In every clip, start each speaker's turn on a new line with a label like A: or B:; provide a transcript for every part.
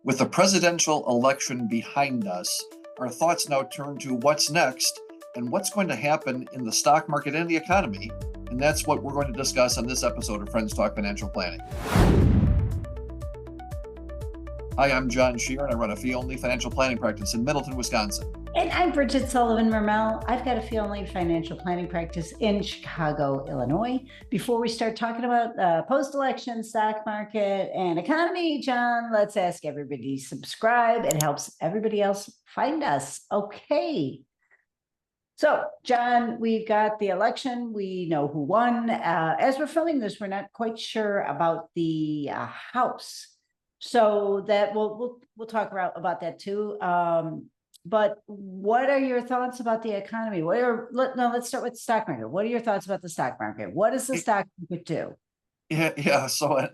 A: With the presidential election behind us, our thoughts now turn to what's next and what's going to happen in the stock market and the economy. And that's what we're going to discuss on this episode of Friends Talk Financial Planning. Hi, I'm John Shear, and I run a fee-only financial planning practice in Middleton, Wisconsin.
B: And I'm Bridget Sullivan-Mermel. I've got a fee-only financial planning practice in Chicago, Illinois. Before we start talking about post-election stock market and economy, John, let's ask everybody to subscribe. It helps everybody else find us. Okay. So, John, we've got the election. We know who won. As we're filming this, we're not quite sure about the House. So that we'll talk about that too. But what are your thoughts about the economy? Let's start with the stock market. What are your thoughts about the stock market? What does the stock market do?
A: Yeah. So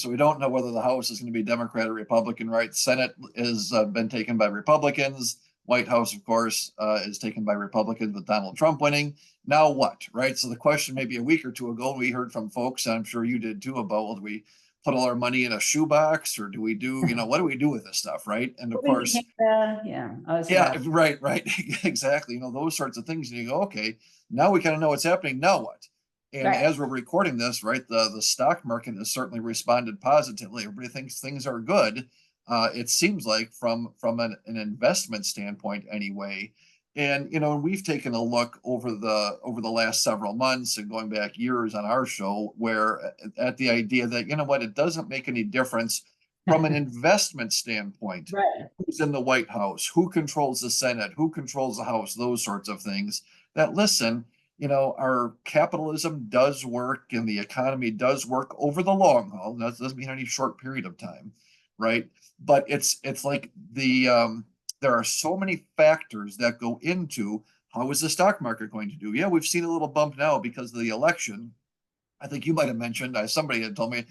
A: we don't know whether the House is going to be Democrat or Republican, right? Senate has been taken by Republicans. White House, of course, is taken by Republicans with Donald Trump winning. Now what, right? So the question maybe a week or two ago, we heard from folks, and I'm sure you did too, about, well, do we put all our money in a shoebox, or do we do, what do we do with this stuff, right? And of course, right, exactly. Those sorts of things. And you go, okay, now we kind of know what's happening. Now what? And as we're recording this, right, the stock market has certainly responded positively. Everybody thinks things are good. It seems like from an investment standpoint anyway. And we've taken a look over the last several months and going back years on our show, where at the idea that it doesn't make any difference from an investment standpoint.
B: Right.
A: Who's in the White House, who controls the Senate, who controls the House, those sorts of things. That listen, our capitalism does work and the economy does work over the long haul. That doesn't mean any short period of time, right? But it's like there are so many factors that go into how is the stock market going to do. Yeah, we've seen a little bump now because of the election. I think you might have mentioned, somebody had told me,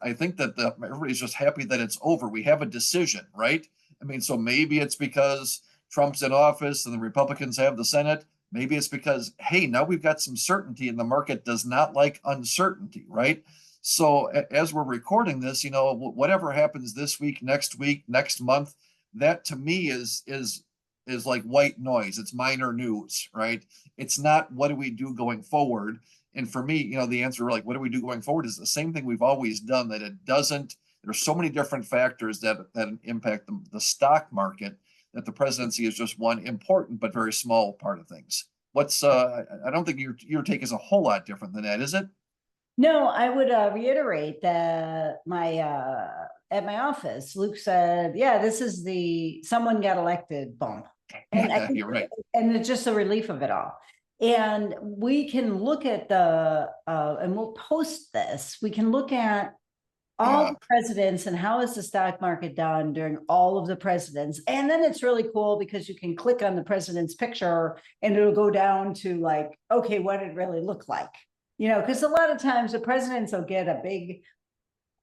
A: I think that everybody's just happy that it's over. We have a decision, right? I mean, so maybe it's because Trump's in office and the Republicans have the Senate. Maybe it's because, hey, now we've got some certainty and the market does not like uncertainty, right? So as we're recording this, whatever happens this week, next month, that to me is like white noise. It's minor news, right? It's not what do we do going forward. And for me, the answer, like, what do we do going forward, is the same thing we've always done. That it doesn't. There's so many different factors that impact the stock market, that the presidency is just one important but very small part of things. I don't think your take is a whole lot different than that, is it?
B: No, I would reiterate that at my office, Luke said, yeah, this is someone got elected bump. And I think
A: you're right.
B: And it's just the relief of it all. And we can look at and we'll post this, we can look at all the presidents and how is the stock market done during all of the presidents. And then it's really cool because you can click on the president's picture and it'll go down to like, okay, what it really looked like. Because a lot of times the presidents will get a big,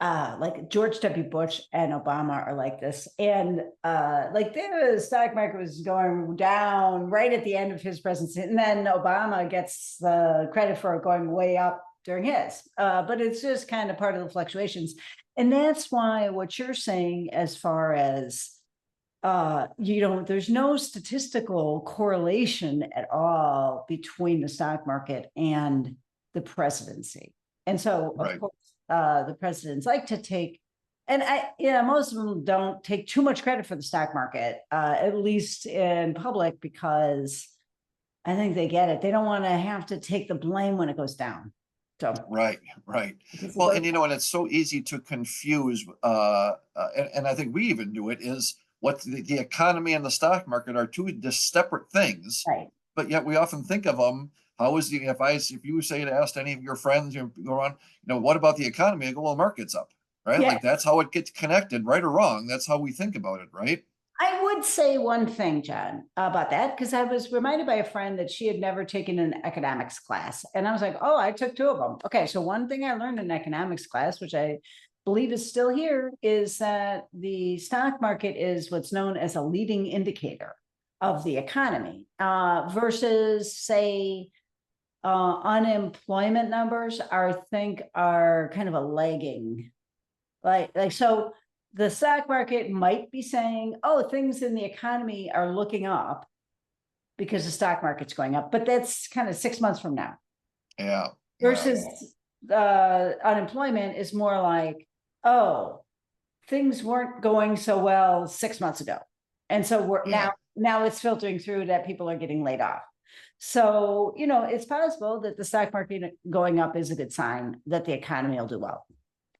B: like George W. Bush and Obama are like this. And like the stock market was going down right at the end of his presidency. And then Obama gets the credit for going way up during his. But it's just kind of part of the fluctuations. And that's why what you're saying, as far as, there's no statistical correlation at all between the stock market and the presidency. And so, of course, the presidents like to take, and most of them don't take too much credit for the stock market, at least in public, because I think they get it. They don't want to have to take the blame when it goes down. So
A: right. Well, and it's so easy to confuse, and I think we even do it, is what the economy and the stock market are two separate things,
B: right?
A: But yet we often think of them. How is if you say to ask any of your friends, go on, what about the economy? I go, well, the market's up, right?
B: Yeah.
A: Like that's how it gets connected, right or wrong. That's how we think about it, right?
B: I would say one thing, John, about that, because I was reminded by a friend that she had never taken an economics class. And I was like, oh, I took two of them. Okay, so one thing I learned in economics class, which I believe is still here, is that the stock market is what's known as a leading indicator of the economy, versus, say, unemployment numbers are kind of a lagging, so the stock market might be saying, oh, things in the economy are looking up because the stock market's going up, but that's kind of 6 months from now.
A: Yeah.
B: Versus unemployment is more like, oh, things weren't going so well 6 months ago. And so we're now it's filtering through that people are getting laid off. So, it's possible that the stock market going up is a good sign that the economy will do well.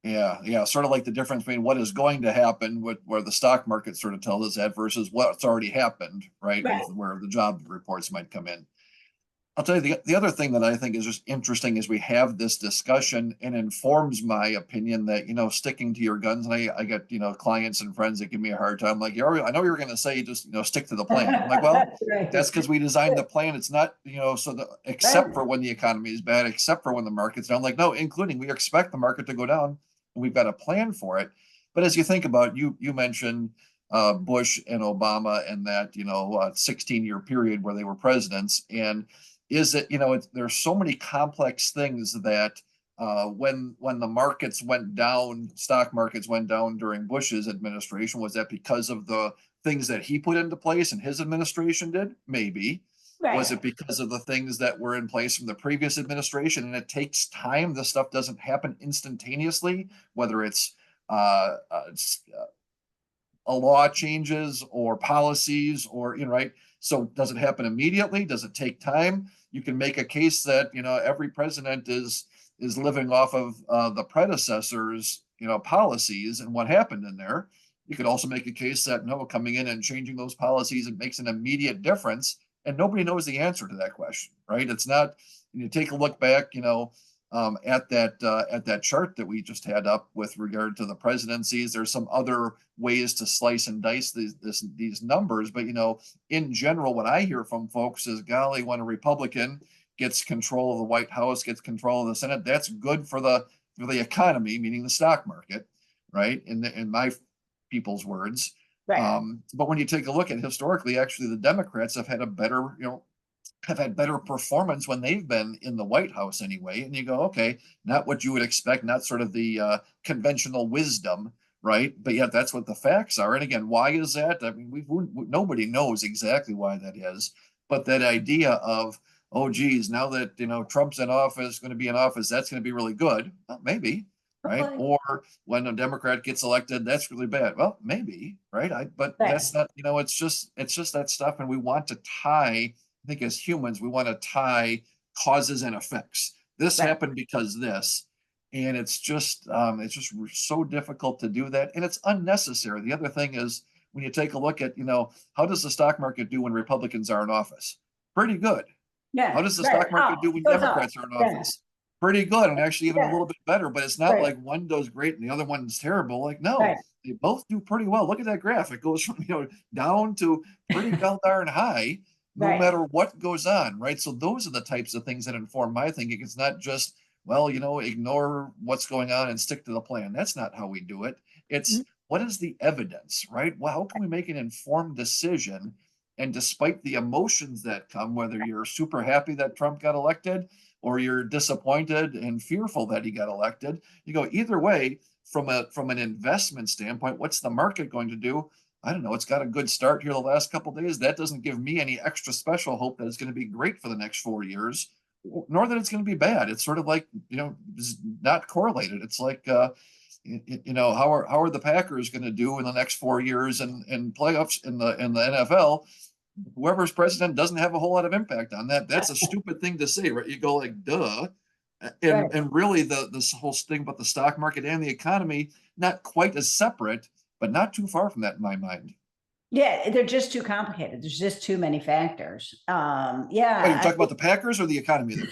A: Yeah. Sort of like the difference between what is going to happen, where the stock market sort of tells us that, versus what's already happened, right?
B: Right.
A: With where the job reports might come in. I'll tell you the other thing that I think is just interesting is we have this discussion and informs my opinion that, sticking to your guns. And I get, clients and friends that give me a hard time. Like, I know you're going to say just, stick to the plan. I'm like, well,
B: Right.
A: that's because we designed the plan. It's not, so except for when the economy is bad, except for when the market's down. Like, no, including we expect the market to go down, and we've got a plan for it. But as you think about, you mentioned Bush and Obama and that, 16-year period where they were presidents. And is that, there's so many complex things that when the markets went down, stock markets went down during Bush's administration, was that because of the things that he put into place and his administration did? Maybe. Was it because of the things that were in place from the previous administration? And it takes time. This stuff doesn't happen instantaneously, whether it's a law changes or policies or, right? So does it happen immediately? Does it take time? You can make a case that, every president is living off of the predecessor's, policies and what happened in there. You could also make a case that, no, coming in and changing those policies, it makes an immediate difference. And nobody knows the answer to that question, right? It's not, you take a look back, at that chart that we just had up with regard to the presidencies. There's some other ways to slice and dice these numbers, but in general, what I hear from folks is, golly, when a Republican gets control of the White House, gets control of the Senate, that's good for the economy, meaning the stock market, right? In my people's words.
B: Right.
A: But when you take a look at historically, actually, the Democrats have had a better, have had better performance when they've been in the White House anyway. And you go, okay, not what you would expect, not sort of the conventional wisdom, right? But yet that's what the facts are. And again, why is that? I mean, nobody knows exactly why that is. But that idea of, oh, geez, now that, Trump's in office, going to be in office, that's going to be really good. Well, maybe, right?
B: Okay.
A: Or when a Democrat gets elected, that's really bad. Well, maybe, right? But that's not, it's just that stuff. And we want to tie, I think as humans, we want to tie causes and effects. This happened because this, and it's just so difficult to do that, and it's unnecessary. The other thing is, when you take a look at, how does the stock market do when Republicans are in office? Pretty good.
B: Yeah.
A: How does the stock market do when Democrats are in office? Pretty good, and actually even a little bit better. But it's not like one does great and the other one's terrible. Like, no, they both do pretty well. Look at that graph. It goes from, down to pretty darn high, no matter what goes on, right? So those are the types of things that inform my thinking. It's not just, well, ignore what's going on and stick to the plan. That's not how we do it. It's what is the evidence, right? Well, how can we make an informed decision? And despite the emotions that come, whether you're super happy that Trump got elected or you're disappointed and fearful that he got elected, you go, either way, from an investment standpoint, what's the market going to do? I don't know. It's got a good start here the last couple of days. That doesn't give me any extra special hope that it's going to be great for the next 4 years, nor that it's going to be bad. It's sort of like, not correlated. It's like, how are the Packers going to do in the next 4 years and playoffs in the NFL? Whoever's president doesn't have a whole lot of impact on that. That's a stupid thing to say, right? You go like, duh. And really this whole thing about the stock market and the economy, not quite as separate, but not too far from that in my mind.
B: Yeah, they're just too complicated. There's just too many factors.
A: Oh, you talk about the Packers or the economy there?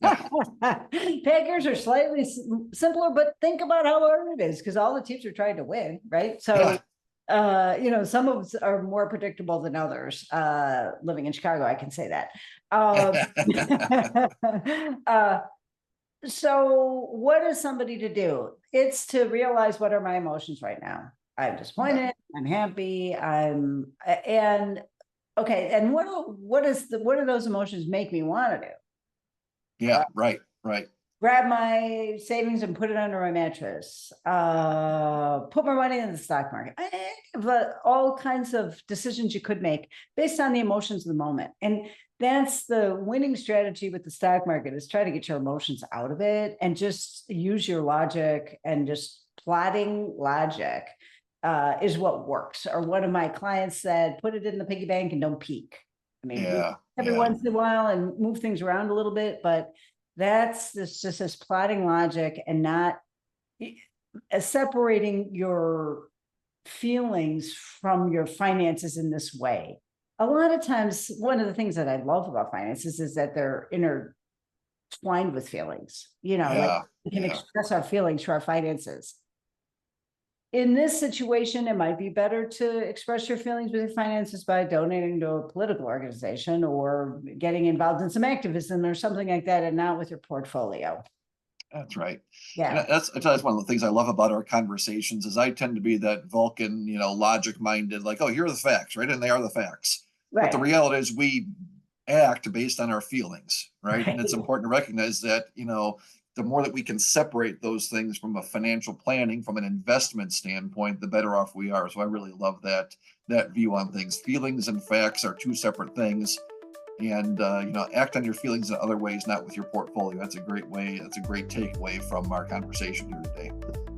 B: Yeah. Packers are slightly simpler, but think about how hard it is because all the teams are trying to win, right? So, some of us are more predictable than others. Living in Chicago, I can say that. So what is somebody to do? It's to realize, what are my emotions right now? I'm disappointed. I'm happy. And what do those emotions make me want to do?
A: Yeah, right.
B: grab my savings and put it under my mattress, put more money in the stock market. But all kinds of decisions you could make based on the emotions of the moment. And that's the winning strategy with the stock market, is try to get your emotions out of it and just use your logic, and just plotting logic is what works. Or one of my clients said, put it in the piggy bank and don't peek. I mean, every once in a while and move things around a little bit, but that's just this plotting logic, and not separating your feelings from your finances in this way. A lot of times, one of the things that I love about finances is that they're intertwined with feelings. Like we can express our feelings through our finances. In this situation, it might be better to express your feelings with your finances by donating to a political organization or getting involved in some activism or something like that, and not with your portfolio.
A: That's right.
B: Yeah.
A: And that's one of the things I love about our conversations is I tend to be that Vulcan, logic minded, like, oh, here are the facts, right? And they are the facts. Right. But the reality is we act based on our feelings, right? And it's important to recognize that, the more that we can separate those things from a financial planning, from an investment standpoint, the better off we are. So I really love that view on things. Feelings and facts are two separate things. And act on your feelings in other ways, not with your portfolio. That's a great way. That's a great takeaway from our conversation here today.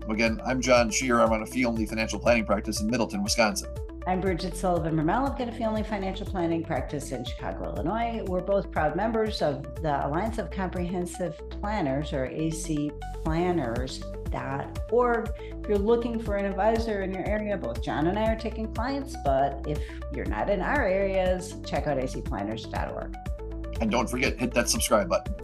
A: Again, I'm John Shear. I'm on a fee-only financial planning practice in Middleton, Wisconsin. I'm
B: Bridget Sullivan-Mermel. I've got a fee-only financial planning practice in Chicago, Illinois. We're both proud members of the Alliance of Comprehensive Planners, or acplanners.org. If you're looking for an advisor in your area, both John and I are taking clients, but if you're not in our areas, check out acplanners.org.
A: And don't forget, hit that subscribe button.